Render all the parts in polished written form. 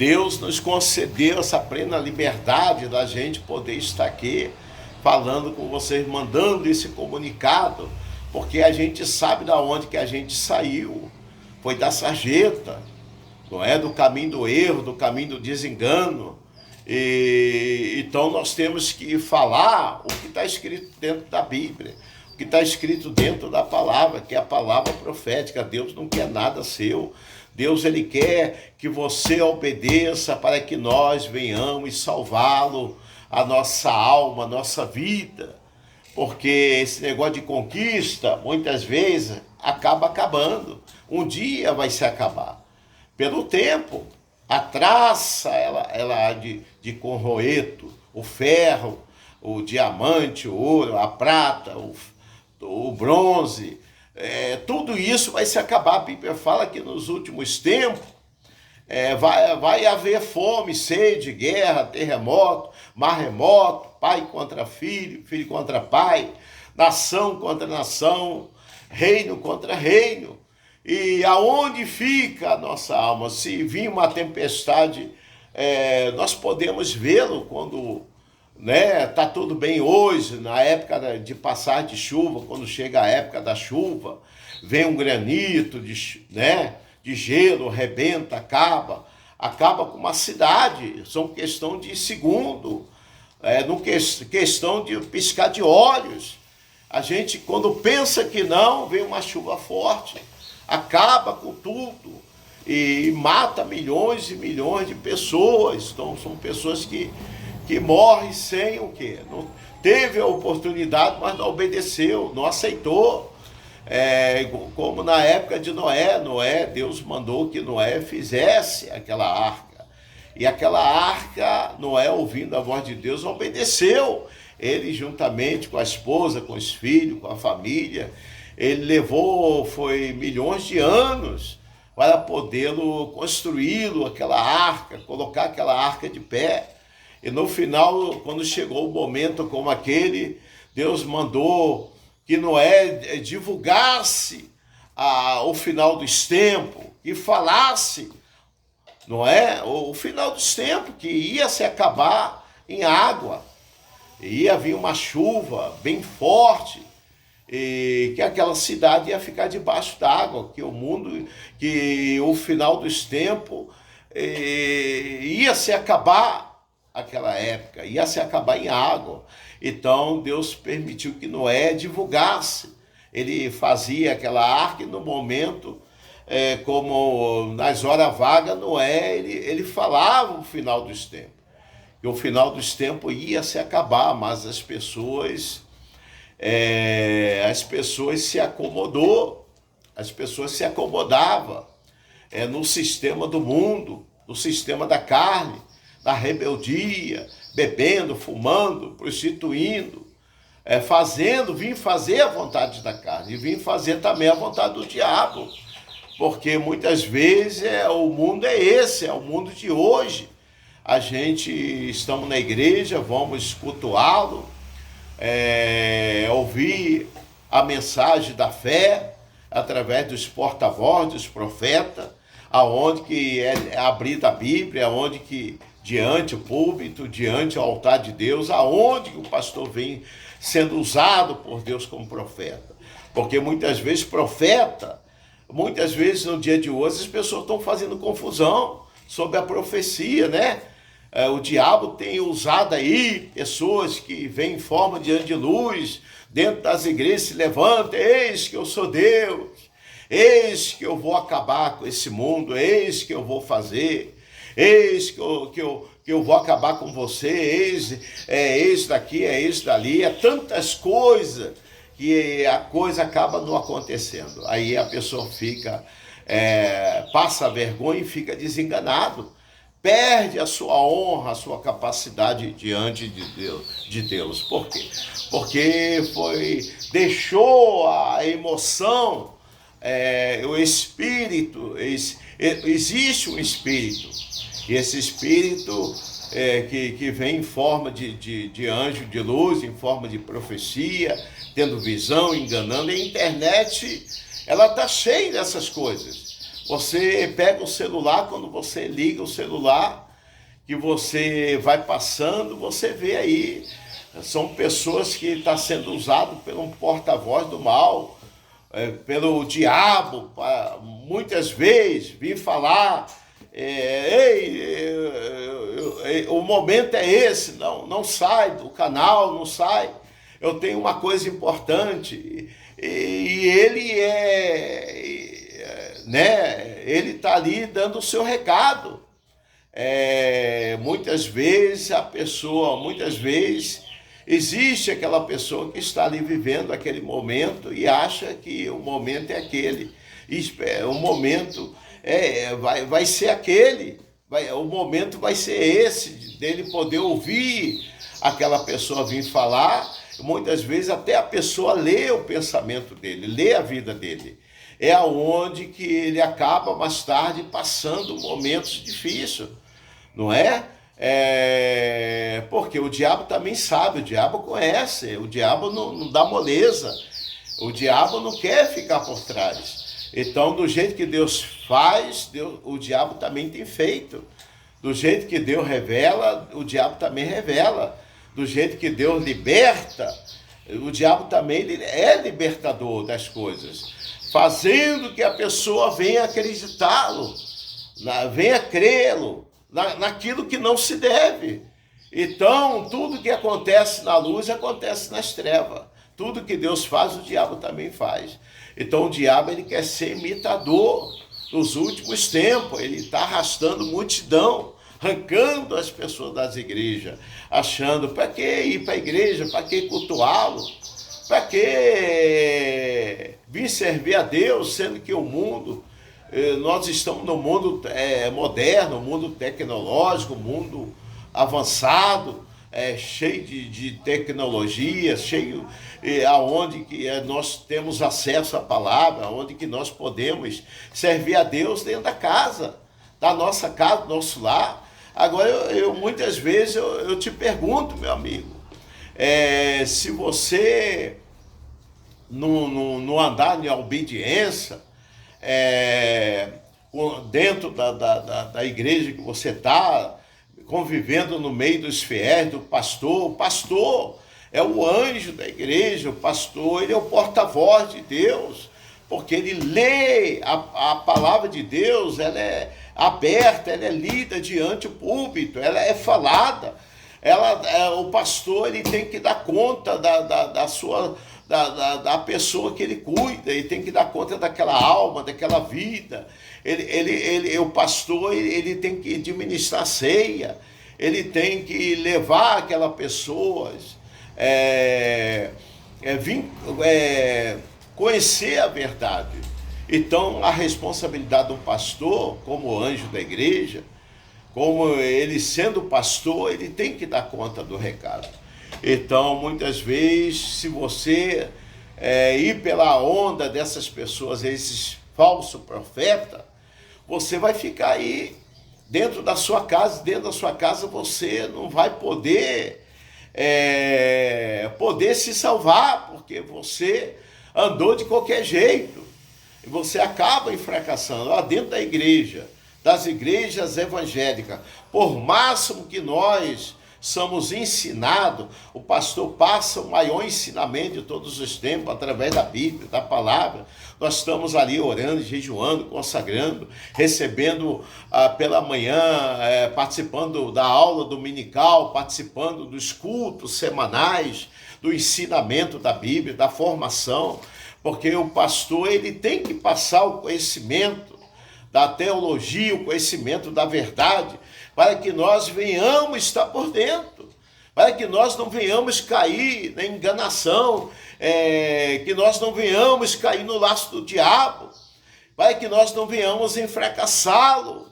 Deus nos concedeu essa plena liberdade da gente poder estar aqui falando com vocês, mandando esse comunicado, porque a gente sabe da onde que a gente saiu. Foi da sarjeta, não é? Do caminho do erro, do caminho do desengano. Então nós temos que falar o que está escrito dentro da Bíblia, o que está escrito dentro da palavra, que é a palavra profética. Deus não quer nada seu. Deus, ele quer que você obedeça para que nós venhamos salvá-lo, a nossa alma, a nossa vida. Porque esse negócio de conquista, muitas vezes, acaba acabando. Um dia vai se acabar. Pelo tempo, a traça, ela há de corroer o ferro, o diamante, o ouro, a prata, o bronze. Tudo isso vai se acabar. A Bíblia fala que nos últimos tempos vai haver fome, sede, guerra, terremoto, maremoto, pai contra filho, filho contra pai, nação contra nação, reino contra reino. E aonde fica a nossa alma? Se vir uma tempestade, nós podemos vê-lo quando tá tudo bem hoje, na época de passar de chuva, quando chega a época da chuva, vem um granito de gelo, rebenta, acaba com uma cidade. São questão de segundo, questão de piscar de olhos. A gente, quando pensa que não, vem uma chuva forte, acaba com tudo e mata milhões e milhões de pessoas. Então são pessoas que morrem sem o quê? Não teve a oportunidade, mas não obedeceu, não aceitou. Como na época de Noé, Deus mandou que Noé fizesse aquela arca. E aquela arca, Noé, ouvindo a voz de Deus, obedeceu. Ele, juntamente com a esposa, com os filhos, com a família, ele levou, foi milhões de anos para podê-lo construí-lo, aquela arca, colocar aquela arca de pé. E no final, quando chegou um momento como aquele, Deus mandou que Noé divulgasse o final dos tempos e falasse, o final dos tempos, que ia se acabar em água, ia vir uma chuva bem forte, e que aquela cidade ia ficar debaixo d'água, que o final dos tempos ia se acabar. Aquela época, ia se acabar em água. Então Deus permitiu que Noé divulgasse. Ele fazia aquela arca e no momento, como nas horas vagas, Noé, ele falava o final dos tempos. Que o final dos tempos ia se acabar, mas as pessoas se acomodavam no sistema do mundo, no sistema da carne, da rebeldia, bebendo, fumando, prostituindo, vim fazer a vontade da carne e vim fazer também a vontade do diabo, porque muitas vezes o mundo esse, é o mundo de hoje. Estamos na igreja, vamos cultuá-lo, ouvir a mensagem da fé através dos porta-voz, dos profetas, aonde que é abrida a Bíblia, aonde que diante o púlpito, diante o altar de Deus, aonde o pastor vem sendo usado por Deus como profeta. Porque muitas vezes no dia de hoje as pessoas estão fazendo confusão sobre a profecia, O diabo tem usado aí pessoas que vêm em forma de anjo de luz, dentro das igrejas se levantam, eis que eu sou Deus, eis que eu vou acabar com esse mundo, eis que eu vou fazer, eis que eu vou acabar com você, eis daqui, eis dali, tantas coisas que a coisa acaba não acontecendo. Aí a pessoa passa vergonha e fica desenganado, perde a sua honra, a sua capacidade diante de Deus. Por quê? Porque deixou a emoção, o espírito, existe um espírito. E esse espírito que vem em forma de anjo de luz, em forma de profecia, tendo visão, enganando. E a internet, ela está cheia dessas coisas. Você pega o celular, quando você liga o celular, que você vai passando, você vê aí, são pessoas que estão sendo usadas pelo porta-voz do mal, pelo diabo, muitas vezes vir falar, o momento é esse, não sai do canal, não sai, eu tenho uma coisa importante, e ele né, ele está ali dando o seu recado. Muitas vezes existe aquela pessoa que está ali vivendo aquele momento e acha que o momento é aquele. O momento vai ser aquele. O momento vai ser esse, dele poder ouvir aquela pessoa vir falar. Muitas vezes até a pessoa lê o pensamento dele, lê a vida dele. É aonde que ele acaba mais tarde passando momentos difíceis, não é? Porque o diabo também sabe, o diabo conhece, o diabo não dá moleza, o diabo não quer ficar por trás. Então, do jeito que Deus faz, o diabo também tem feito. Do jeito que Deus revela, o diabo também revela. Do jeito que Deus liberta, o diabo também é libertador das coisas, fazendo que a pessoa venha acreditá-lo, venha crê-lo, naquilo que não se deve. Então, tudo que acontece na luz, acontece nas trevas. Tudo que Deus faz, o diabo também faz. Então, o diabo, ele quer ser imitador nos últimos tempos. Ele está arrastando multidão, arrancando as pessoas das igrejas, achando, para que ir para a igreja, para que cultuá-lo, para que vir servir a Deus, sendo que o mundo, nós estamos no mundo moderno, mundo tecnológico, mundo avançado, cheio de tecnologia, cheio aonde que nós temos acesso à palavra, aonde que nós podemos servir a Deus dentro da casa, da nossa casa, do nosso lar. Agora, eu muitas vezes eu te pergunto, meu amigo, se você não andar em obediência, dentro da igreja que você está, convivendo no meio dos fiéis, do pastor, o pastor é o anjo da igreja, o pastor, ele é o porta-voz de Deus, porque ele lê a palavra de Deus, ela é aberta, ela é lida diante do púlpito, ela é falada, o pastor, ele tem que dar conta da pessoa que ele cuida, ele tem que dar conta daquela alma, daquela vida. O pastor, ele tem que administrar a ceia, ele tem que levar aquelas pessoas, conhecer a verdade. Então, a responsabilidade do pastor, como anjo da igreja, como ele sendo pastor, ele tem que dar conta do recado. Então, muitas vezes, se você ir pela onda dessas pessoas, esses falsos profetas, você vai ficar aí dentro da sua casa. Dentro da sua casa você não vai poder se salvar, porque você andou de qualquer jeito. E você acaba fracassando lá dentro da igreja, das igrejas evangélicas. Por máximo que nós somos ensinados, o pastor passa o maior ensinamento de todos os tempos, através da Bíblia, da palavra. Nós estamos ali orando, jejuando, consagrando, recebendo pela manhã, participando da aula dominical, participando dos cultos semanais, do ensinamento da Bíblia, da formação, porque o pastor, ele tem que passar o conhecimento da teologia, o conhecimento da verdade, para que nós venhamos estar por dentro, para que nós não venhamos cair na enganação, que nós não venhamos cair no laço do diabo, para que nós não venhamos fracassá-lo.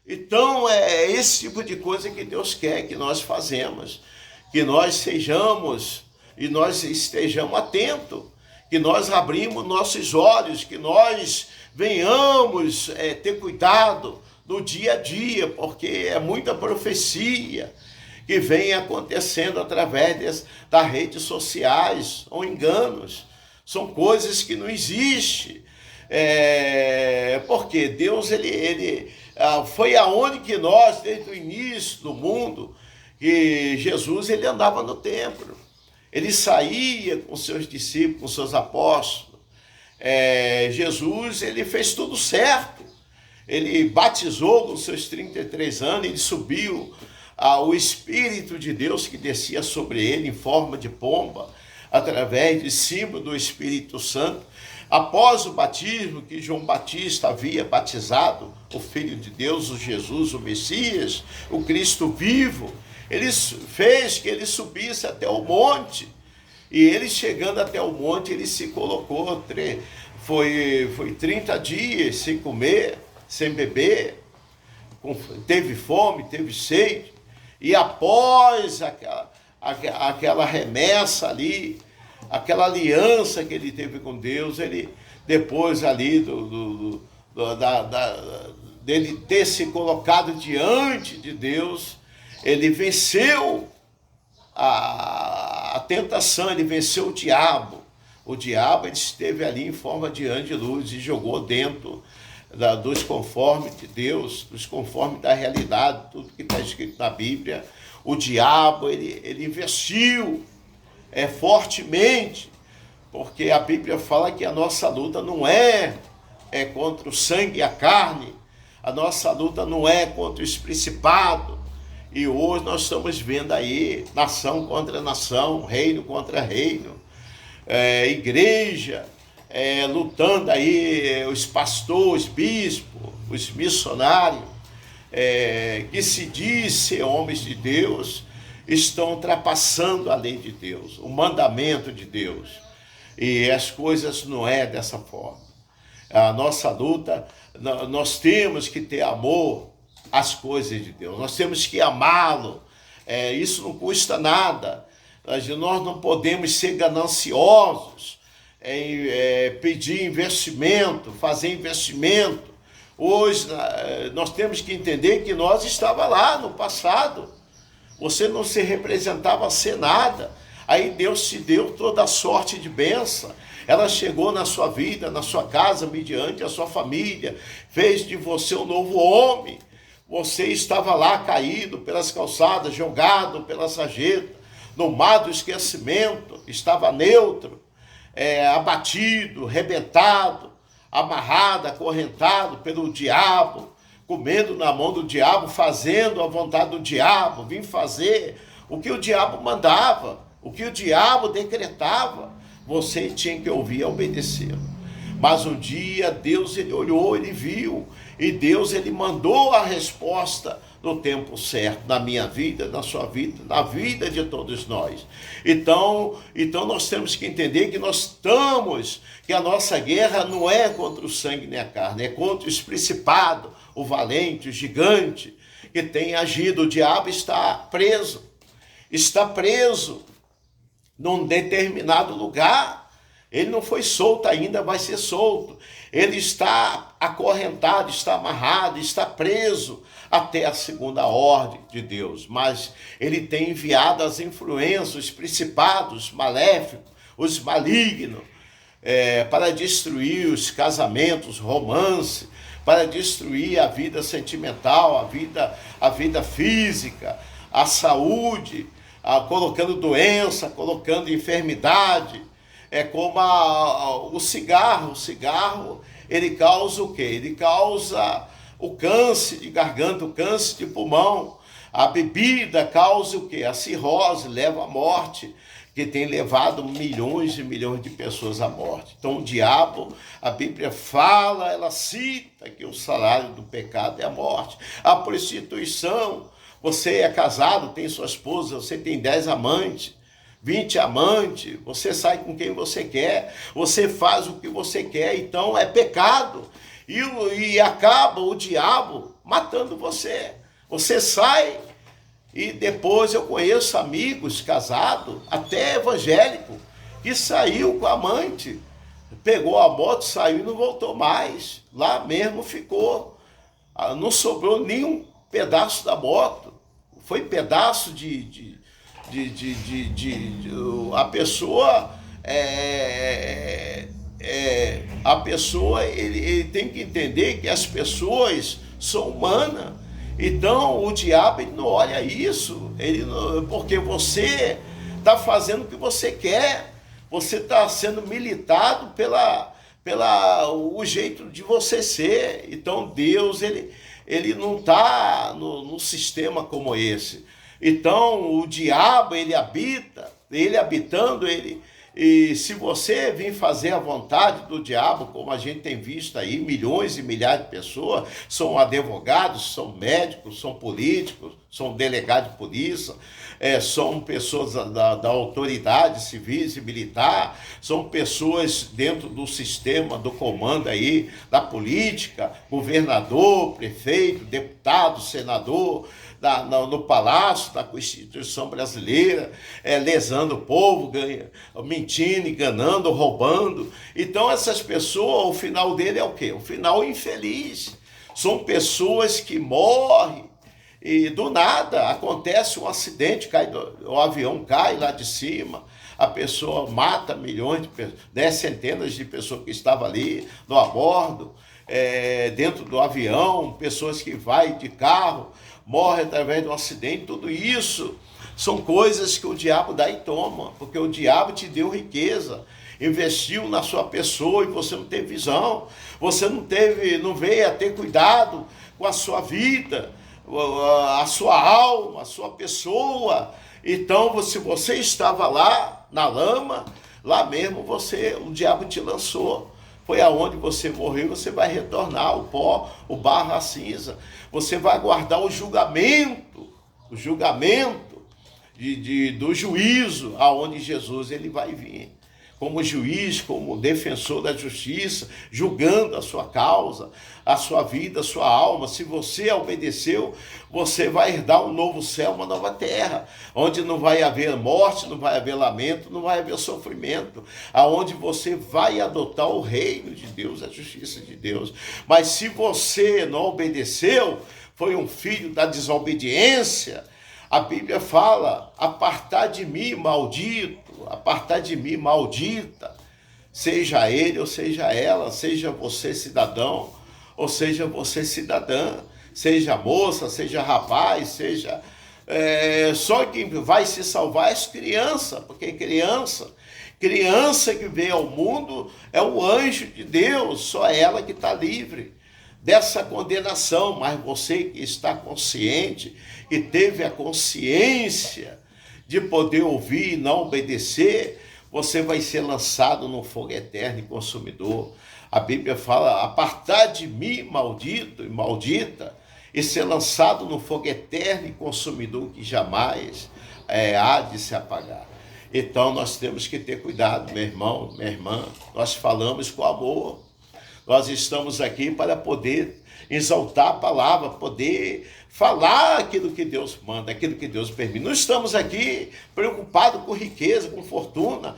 Então, é esse tipo de coisa que Deus quer que nós fazemos, que nós sejamos e nós estejamos atentos, que nós abrimos nossos olhos, que nós venhamos ter cuidado no dia a dia, porque é muita profecia que vem acontecendo através das redes sociais, ou enganos. São coisas que não existem. Porque Deus, foi aonde que nós, desde o início do mundo, que Jesus, ele andava no templo. Ele saía com seus discípulos, com seus apóstolos. Jesus, ele fez tudo certo. Ele batizou com seus 33 anos, ele subiu o Espírito de Deus que descia sobre ele em forma de pomba, através de símbolo do Espírito Santo. Após o batismo que João Batista havia batizado, o Filho de Deus, o Jesus, o Messias, o Cristo vivo, ele fez que ele subisse até o monte. E ele chegando até o monte, ele se colocou, foi 30 dias sem comer, sem beber, teve fome, teve sede. E após aquela remessa ali, aquela aliança que ele teve com Deus, ele, depois ali dele ter se colocado diante de Deus, ele venceu a tentação, ele venceu o diabo. O diabo, ele esteve ali em forma de anjo de luz e jogou dentro dos conformes de Deus, dos conformes da realidade, tudo que está escrito na Bíblia. O diabo, ele investiu fortemente, porque a Bíblia fala que a nossa luta não é contra o sangue e a carne, a nossa luta não é contra os principados. E hoje nós estamos vendo aí nação contra nação, reino contra reino, igreja lutando aí, os pastores, bispos, os missionários, que se diz ser homens de Deus, estão ultrapassando a lei de Deus, o mandamento de Deus. E as coisas não é dessa forma. A nossa luta, nós temos que ter amor às coisas de Deus, nós temos que amá-lo, isso não custa nada. Nós não podemos ser gananciosos em pedir investimento, fazer investimento. Hoje nós temos que entender que nós estávamos lá no passado, você não se representava a ser nada, aí Deus te deu toda a sorte de bênção, ela chegou na sua vida, na sua casa, mediante a sua família, fez de você um novo homem. Você estava lá caído pelas calçadas, jogado pela sarjeta, no mar do esquecimento, estava neutro, abatido, rebentado, amarrado, acorrentado pelo diabo, comendo na mão do diabo, fazendo a vontade do diabo, vim fazer o que o diabo mandava, o que o diabo decretava, você tinha que ouvir e obedecer. Mas um dia Deus, ele olhou, ele viu, e Deus, ele mandou a resposta no tempo certo, na minha vida, na sua vida, na vida de todos nós. Então nós temos que entender que a nossa guerra não é contra o sangue nem a carne, é contra os principados, o valente, o gigante, que tem agido. O diabo está preso num determinado lugar. Ele não foi solto ainda, vai ser solto. Ele está acorrentado, está amarrado, está preso até a segunda ordem de Deus. Mas ele tem enviado as influências, os principados maléficos, os malignos, para destruir os casamentos, romances, para destruir a vida sentimental, a vida física, a saúde, colocando doença, colocando enfermidade. É como o cigarro. O cigarro, ele causa o quê? Ele causa o câncer de garganta, o câncer de pulmão. A bebida causa o quê? A cirrose, leva à morte, que tem levado milhões e milhões de pessoas à morte. Então o diabo, a Bíblia fala, ela cita que o salário do pecado é a morte. A prostituição, você é casado, tem sua esposa, você tem 10 amantes, 20 amantes, você sai com quem você quer, você faz o que você quer, então é pecado. E acaba o diabo matando você. Você sai, e depois eu conheço amigos casados, até evangélico, que saiu com a amante, pegou a moto, saiu e não voltou mais. Lá mesmo ficou, não sobrou nem um pedaço da moto, foi pedaço a pessoa a pessoa, ele tem que entender que as pessoas são humanas. Então o diabo, ele não olha isso, porque você está fazendo o que você quer, você está sendo militado pela o jeito de você ser. Então Deus, ele não está no sistema como esse. Então o diabo, ele habitando, e se você vir fazer a vontade do diabo, como a gente tem visto aí, milhões e milhares de pessoas, são advogados, são médicos, são políticos, são delegados de polícia, são pessoas da autoridade civil e militar, são pessoas dentro do sistema, do comando aí, da política, governador, prefeito, deputado, senador, no Palácio da Constituição Brasileira, lesando o povo, mentindo, enganando, roubando. Então essas pessoas, o final dele é o quê? O final infeliz. São pessoas que morrem e do nada acontece um acidente, o avião cai lá de cima, a pessoa mata milhões de pessoas, centenas de pessoas que estavam ali no abordo, dentro do avião, pessoas que vai de carro, morre através de um acidente. Tudo isso são coisas que o diabo dá e toma, porque o diabo te deu riqueza, investiu na sua pessoa e você não teve visão, você não veio a ter cuidado com a sua vida, a sua alma, a sua pessoa. Então, se você estava lá na lama, lá mesmo o diabo te lançou. Foi aonde você morreu, você vai retornar, o pó, o barro, a cinza. Você vai aguardar o julgamento do juízo, aonde Jesus ele vai vir. Como juiz, como defensor da justiça, julgando a sua causa, a sua vida, a sua alma. Se você obedeceu, você vai herdar um novo céu, uma nova terra, onde não vai haver morte, não vai haver lamento, não vai haver sofrimento, aonde você vai adotar o reino de Deus, a justiça de Deus. Mas se você não obedeceu, foi um filho da desobediência, a Bíblia fala: apartar de mim, maldito, apartar de mim, maldita, seja ele ou seja ela, seja você cidadão ou seja você cidadã, seja moça, seja rapaz, seja... só quem vai se salvar é as crianças, porque criança que veio ao mundo é o anjo de Deus, só ela que está livre dessa condenação. Mas você que está consciente, que teve a consciência de poder ouvir e não obedecer, você vai ser lançado no fogo eterno e consumidor. A Bíblia fala: apartar de mim, maldito e maldita, e ser lançado no fogo eterno e consumidor, que jamais há de se apagar. Então nós temos que ter cuidado, meu irmão, minha irmã. Nós falamos com amor. Nós estamos aqui para poder exaltar a palavra, poder falar aquilo que Deus manda, aquilo que Deus permite. Não estamos aqui preocupados com riqueza, com fortuna.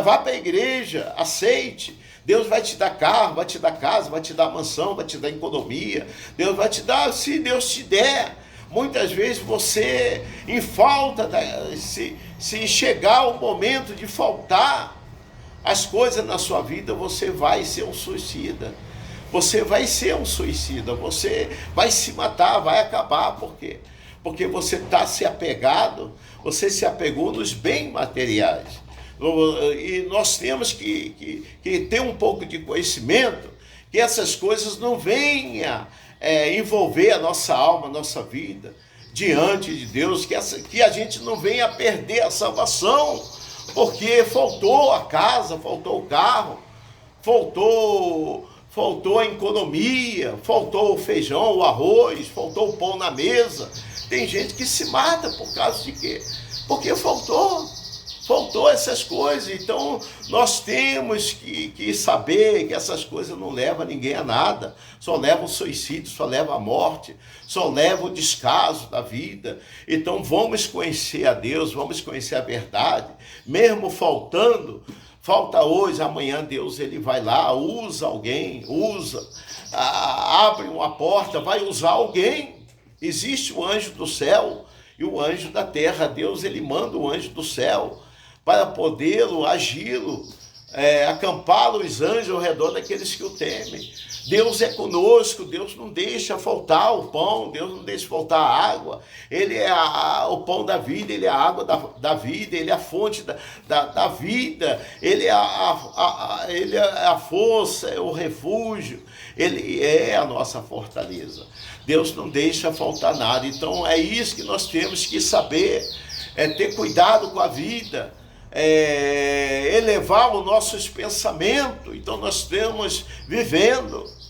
Vá para a igreja, aceite. Deus vai te dar carro, vai te dar casa, vai te dar mansão, vai te dar economia. Deus vai te dar, se Deus te der. Muitas vezes você, em falta, se chegar o momento de faltar as coisas na sua vida, você vai ser um suicida. Você vai ser um suicida, você vai se matar, vai acabar. Por quê? Porque você está você se apegou nos bens materiais. E nós temos que ter um pouco de conhecimento, que essas coisas não venham envolver a nossa alma, a nossa vida, diante de Deus, que a gente não venha a perder a salvação, porque faltou a casa, faltou o carro, faltou a economia, faltou o feijão, o arroz, faltou o pão na mesa. Tem gente que se mata por causa de quê? Porque faltou essas coisas. Então nós temos que saber que essas coisas não levam ninguém a nada, só levam o suicídio, só levam a morte, só levam o descaso da vida. Então vamos conhecer a Deus, vamos conhecer a verdade, mesmo falta hoje, amanhã Deus ele vai lá, usa alguém, abre uma porta, vai usar alguém. Existe o anjo do céu e o anjo da terra. Deus ele manda o anjo do céu para podê-lo, agi-lo, acampar os anjos ao redor daqueles que o temem. Deus é conosco, Deus não deixa faltar o pão, Deus não deixa faltar a água. Ele é o pão da vida, Ele é a água da vida, Ele é a fonte da vida, Ele é Ele é a força, é o refúgio, Ele é a nossa fortaleza. Deus não deixa faltar nada. Então é isso que nós temos que saber, ter cuidado com a vida, elevar os nossos pensamentos. Então nós estamos vivendo